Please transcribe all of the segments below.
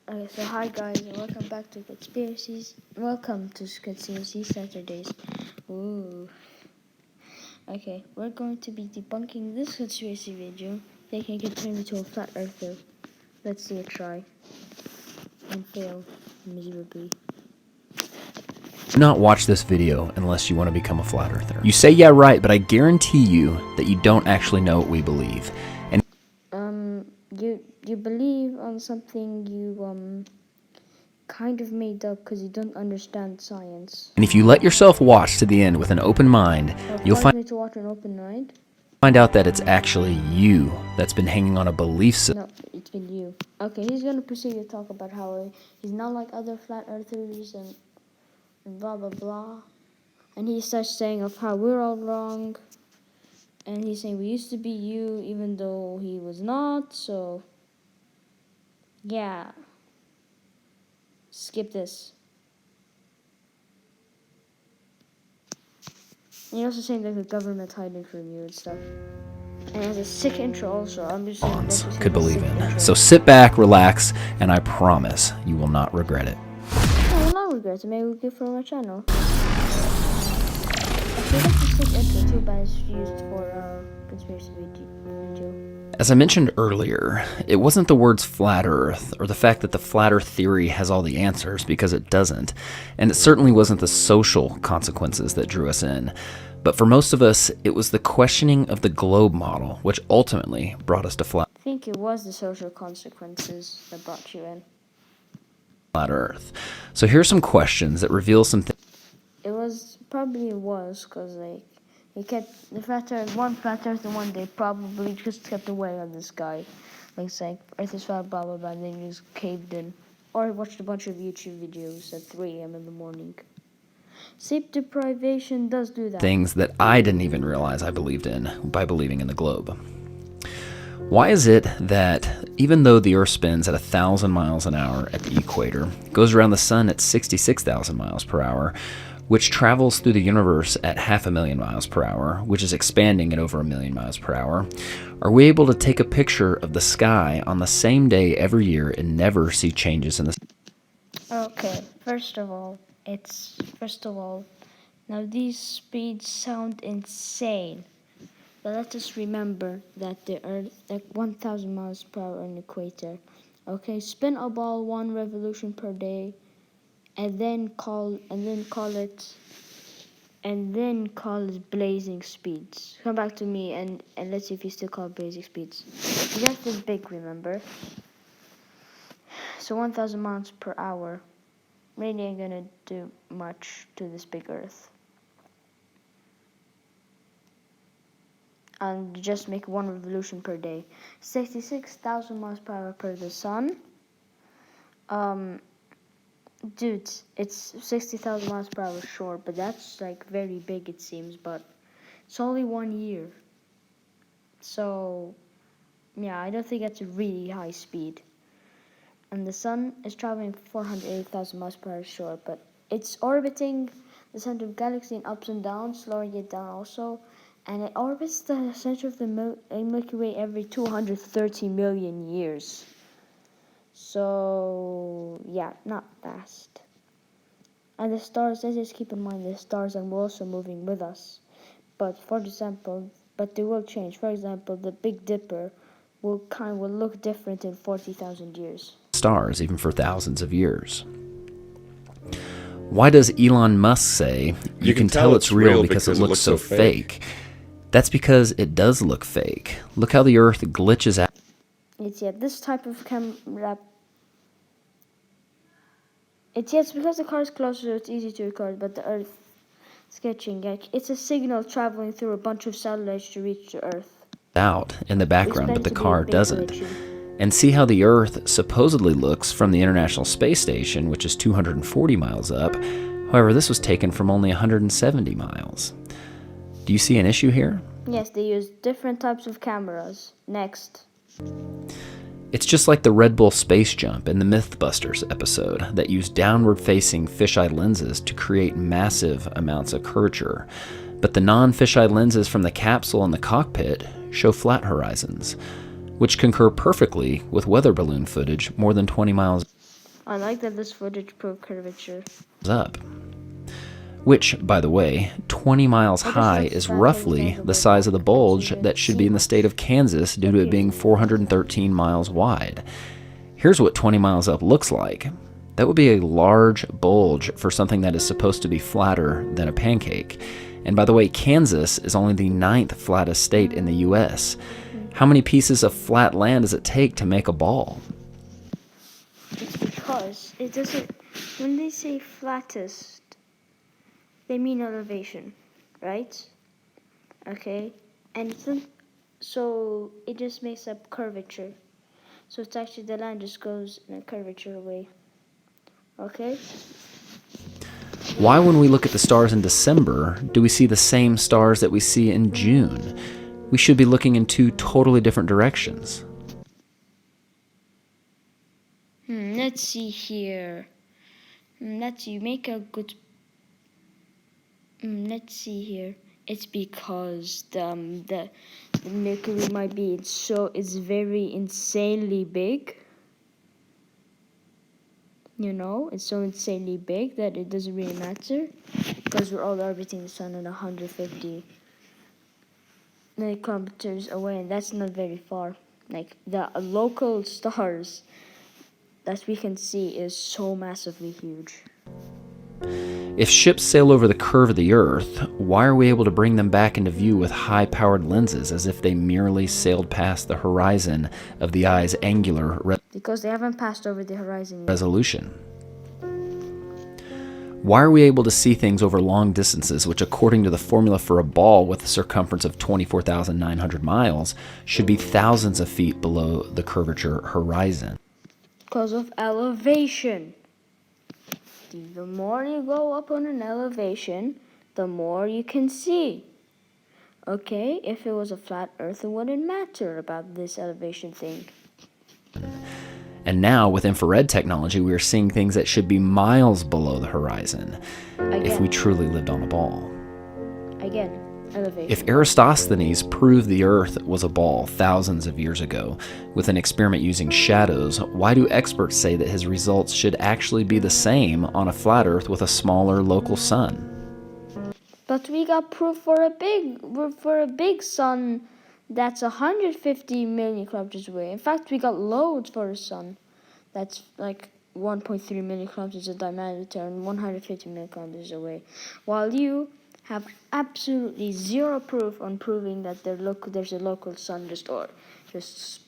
Okay, so hi guys, and welcome back to Conspiracies. Welcome to Conspiracy Saturdays. Ooh. Okay, we're going to be debunking this conspiracy video, thinking it turned into a flat earther. Let's see it try. And fail miserably. Do not watch this video unless you want to become a flat earther. You say yeah right, but I guarantee you that you don't actually know what we believe. And you believe on something you kind of made up because you don't understand science. if you let yourself watch to the end with an open mind, you'll me to watch an open mind. find out that it's actually you that's been hanging on a belief system. No, it's been you. Okay, he's gonna proceed to talk about how he's not like other flat earthers and blah blah blah. And he starts saying of how we're all wrong. And he's saying we used to be you even though he was not, so yeah. Skip this. And you're also saying that the government's hiding from you and stuff. And it has a sick intro also. I'm just saying Could believe in. So sit back, relax, and I promise you will not regret it. I will not regret it. Maybe we'll give for my channel. Okay, that's a sick intro too, but it's used for conspiracy video. As I mentioned earlier, it wasn't the words flat earth or the fact that the flat earth theory has all the answers, because it doesn't, and it certainly wasn't the social consequences that drew us in. But for most of us, it was the questioning of the globe model, which ultimately brought us to flat I think it was the social consequences that brought you in. Flat earth. So here's some questions that reveal some things. It was, because like, he kept, one flat earth and one day probably just kept away on this guy. Like saying, earth is flat, blah blah blah, and then he just caved in. Or I watched a bunch of YouTube videos at 3 a.m. in the morning. Sleep deprivation does do that. Things that I didn't even realize I believed in by believing in the globe. Why is it that even though the Earth spins at 1,000 miles an hour at the equator, goes around the sun at 66,000 miles per hour, which travels through the universe at 500,000 miles per hour, which is expanding at over 1,000,000 miles per hour, are we able to take a picture of the sky on the same day every year and never see changes in the sky? Okay, first of all, now these speeds sound insane. But let us remember that the Earth, like 1,000 miles per hour on the equator. Okay, spin a ball 1 revolution per day, and then call it blazing speeds. Come back to me and let's see if you still call it blazing speeds. The Earth is big, remember? So 1,000 miles per hour really ain't gonna do much to this big Earth. And just make 1 revolution per day. 66,000 miles per hour per the sun. Dude, it's 60,000 miles per hour short, but that's like very big it seems, but it's only 1 year. So, yeah, I don't think that's a really high speed. And the sun is traveling 480,000 miles per hour short, but it's orbiting the center of the galaxy in ups and downs, slowing it down also. And it orbits the center of the Milky Way every 230 million years. So, yeah, not fast. And the stars, let's just keep in mind, the stars are also moving with us. But they will change. For example, the Big Dipper will look different in 40,000 years. Stars, even for thousands of years. Why does Elon Musk say, you can tell it's real because it looks so fake? That's because it does look fake. Look how the Earth glitches out. It's this type of camera. It's because the car is closer, so it's easy to record, but the Earth sketching, it's a signal traveling through a bunch of satellites to reach the Earth. Out in the background, but the car doesn't. And see how the Earth supposedly looks from the International Space Station, which is 240 miles up. However, this was taken from only 170 miles. Do you see an issue here? Yes, they use different types of cameras. Next. It's just like the Red Bull space jump in the Mythbusters episode that used downward-facing fisheye lenses to create massive amounts of curvature. But the non-fisheye lenses from the capsule and the cockpit show flat horizons, which concur perfectly with weather balloon footage more than 20 miles. I like that this footage proved curvature. Up. Which, by the way, 20 miles I just high like is that roughly there's no the size of the bulge so you that can should see be in the much. state of Kansas due to it being 413 miles wide. Here's what 20 miles up looks like. That would be a large bulge for something that is supposed to be flatter than a pancake. And by the way, Kansas is only the 9th flattest state in the U.S. How many pieces of flat land does it take to make a ball? It's because it doesn't. When they say flattest, they mean elevation, right? Okay, and so it just makes up curvature. So it's actually the land just goes in a curvature way. Okay. Why, when we look at the stars in December, do we see the same stars that we see in June? We should be looking in two totally different directions. Let's see here. Let's see. Make a good. Let's see here. It's because the Mercury might be it's very insanely big. You know, it's so insanely big that it doesn't really matter because we're all orbiting the sun at 150 kilometers away, and that's not very far. Like the local stars that we can see is so massively huge. If ships sail over the curve of the Earth, why are we able to bring them back into view with high-powered lenses as if they merely sailed past the horizon of the eye's angular Because they haven't passed over the horizon yet. resolution? Why are we able to see things over long distances, which according to the formula for a ball with a circumference of 24,900 miles, should be thousands of feet below the curvature horizon? Because of elevation. The more you go up on an elevation, the more you can see. Okay, if it was a flat earth, it wouldn't matter about this elevation thing. And now, with infrared technology, we are seeing things that should be miles below the horizon if we truly lived on a ball. Again, elevation. If Eratosthenes proved the Earth was a ball thousands of years ago with an experiment using shadows, why do experts say that his results should actually be the same on a flat Earth with a smaller local sun? But we got proof for a big sun that's 150 million kilometers away. In fact, we got loads for a sun that's like 1.3 million kilometers in diameter and 150 million kilometers away. While you have absolutely zero proof on proving that there's a local sun just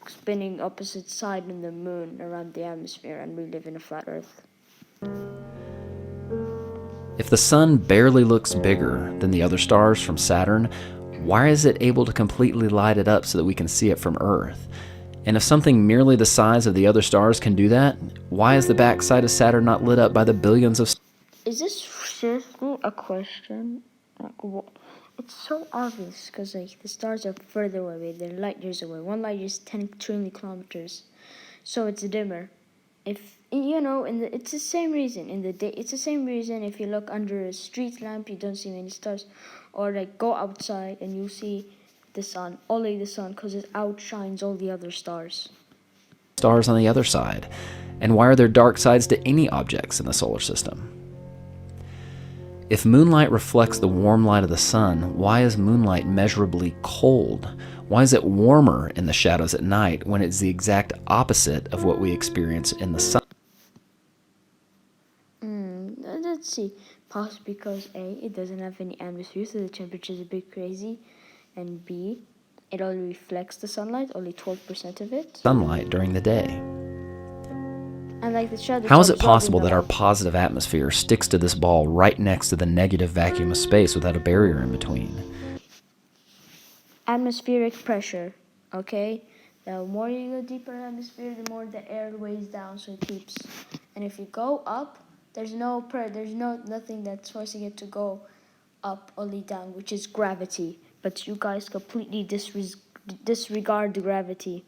spinning opposite side in the moon around the atmosphere, and we live in a flat Earth. If the sun barely looks bigger than the other stars from Saturn, why is it able to completely light it up so that we can see it from Earth? And if something merely the size of the other stars can do that, why is the backside of Saturn not lit up by the billions of... Is this seriously a question? It's so obvious because the stars are further away. They're light years away. One light year is 10 trillion kilometers, so it's dimmer. If it's the same reason in the day. It's the same reason if you look under a street lamp, you don't see many stars, or go outside and you see the sun, only the sun, because it outshines all the other stars. Stars on the other side. And why are there dark sides to any objects in the solar system? If moonlight reflects the warm light of the sun, why is moonlight measurably cold? Why is it warmer in the shadows at night when it's the exact opposite of what we experience in the sun? Let's see. Possibly because A, it doesn't have any atmosphere, so the temperature is a bit crazy, and B, it only reflects the sunlight, only 12% of it. Sunlight during the day. And the shadows. How is it possible that our positive atmosphere sticks to this ball right next to the negative vacuum of space without a barrier in between? Atmospheric pressure, okay? The more you go deeper in the atmosphere, the more the air weighs down, so it keeps. And if you go up, there's nothing that's forcing it to go up, only down, which is gravity. But you guys completely disregard the gravity.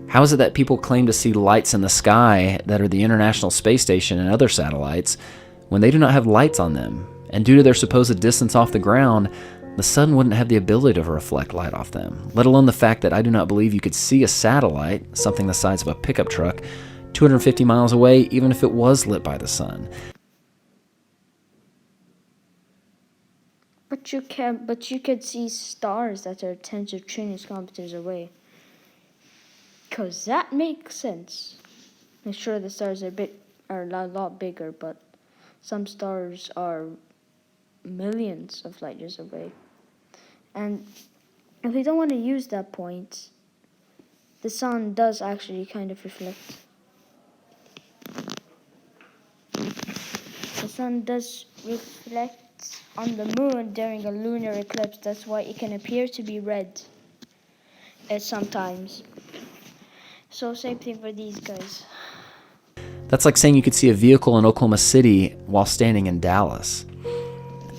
How is it that people claim to see lights in the sky that are the International Space Station and other satellites when they do not have lights on them? And due to their supposed distance off the ground, the sun wouldn't have the ability to reflect light off them, let alone the fact that I do not believe you could see a satellite, something the size of a pickup truck, 250 miles away, even if it was lit by the sun. But you could see stars that are tens of trillions of kilometers away. Cause that makes sense. I'm sure the stars are a lot bigger, but some stars are millions of light years away. And if we don't want to use that point, the sun does actually kind of reflect. The sun does reflect on the moon during a lunar eclipse. That's why it can appear to be red sometimes. So same thing for these guys. That's like saying you could see a vehicle in Oklahoma City while standing in Dallas.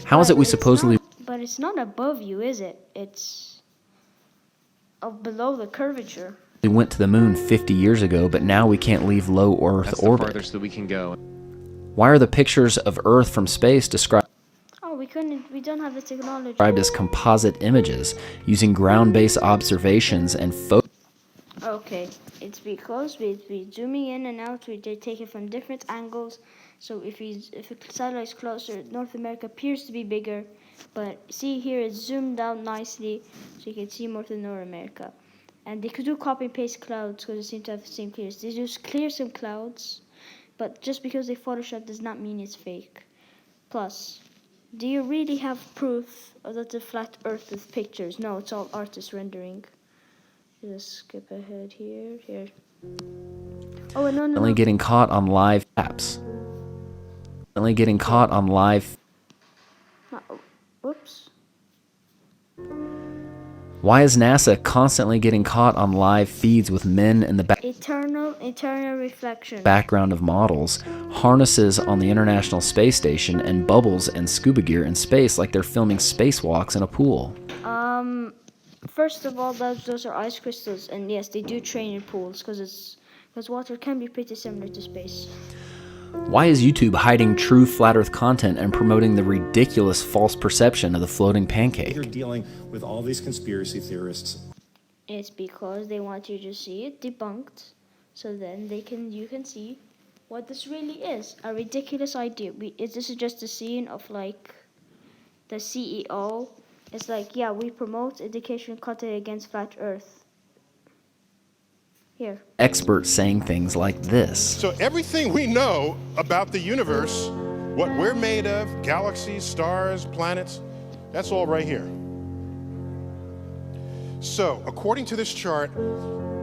How is it we supposedly... But it's not above you, is it? It's below the curvature. We went to the moon 50 years ago, but now we can't leave low Earth That's orbit. the farthest that we can go. Why are the pictures of Earth from space described We don't have the technology. as composite images using ground-based observations and photos? Okay, it's because we zooming in and out. We take it from different angles. So if a satellite's closer, North America appears to be bigger, but see here it's zoomed out nicely, so you can see more than North America. And they could do copy and paste clouds because they seem to have the same clears. They just clear some clouds, but just because they Photoshop does not mean it's fake. Plus, do you really have proof that the flat Earth with pictures? No, it's all artist rendering. Just skip ahead here. Oh, no. Only getting caught on live apps. Only getting caught on live... Whoops. Why is NASA constantly getting caught on live feeds with men in the Eternal reflection. background of models, harnesses on the International Space Station, and bubbles and scuba gear in space like they're filming spacewalks in a pool? First of all, those are ice crystals, and yes, they do train in pools because water can be pretty similar to space. Why is YouTube hiding true flat Earth content and promoting the ridiculous false perception of the floating pancake? You're dealing with all these conspiracy theorists. It's because they want you to see it debunked, so then you can see what this really is. A ridiculous idea. This is just a scene of like the CEO. It's like, yeah, we promote education content against flat Earth. Here. Experts saying things like this. So everything we know about the universe, what we're made of, galaxies, stars, planets, that's all right here. So according to this chart,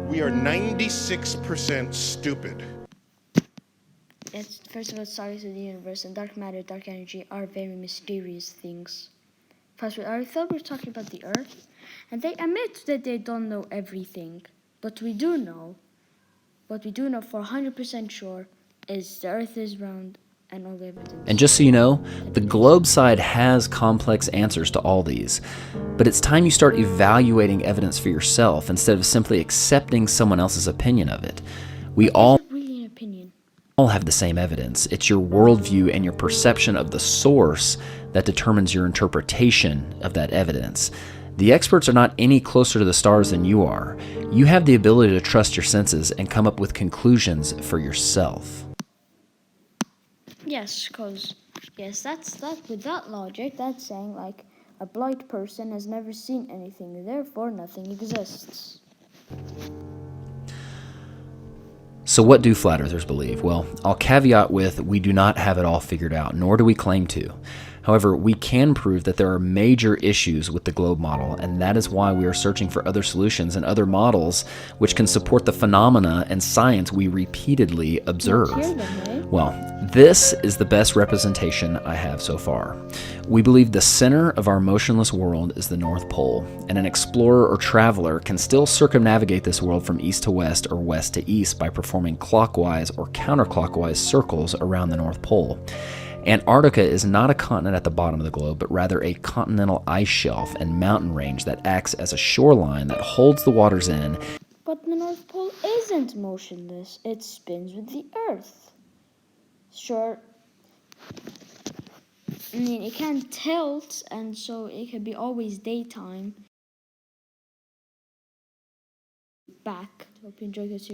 we are 96% stupid. First of all, stars in the universe and dark matter, dark energy are very mysterious things. First, I thought we were talking about the Earth, and they admit that they don't know everything. But we do know. What we do know for 100% sure is the Earth is round and all the evidence. And just so you know, the globe side has complex answers to all these. But it's time you start evaluating evidence for yourself instead of simply accepting someone else's opinion of it. We all really an opinion. All have the same evidence. It's your worldview and your perception of the source that determines your interpretation of that evidence. The experts are not any closer to the stars than you are. You have the ability to trust your senses and come up with conclusions for yourself. Yes, because, with that logic, that's saying, like, a blind person has never seen anything, therefore nothing exists. So what do flat earthers believe? Well, I'll caveat with we do not have it all figured out, nor do we claim to. However, we can prove that there are major issues with the globe model, and that is why we are searching for other solutions and other models which can support the phenomena and science we repeatedly observe. Well, this is the best representation I have so far. We believe the center of our motionless world is the North Pole, and an explorer or traveler can still circumnavigate this world from east to west or west to east by performing clockwise or counterclockwise circles around the North Pole. Antarctica is not a continent at the bottom of the globe, but rather a continental ice shelf and mountain range that acts as a shoreline that holds the waters in. But the North Pole isn't motionless. It spins with the Earth. Sure. I mean, it can tilt, and so it can be always daytime. Back. Hope you enjoyed the series.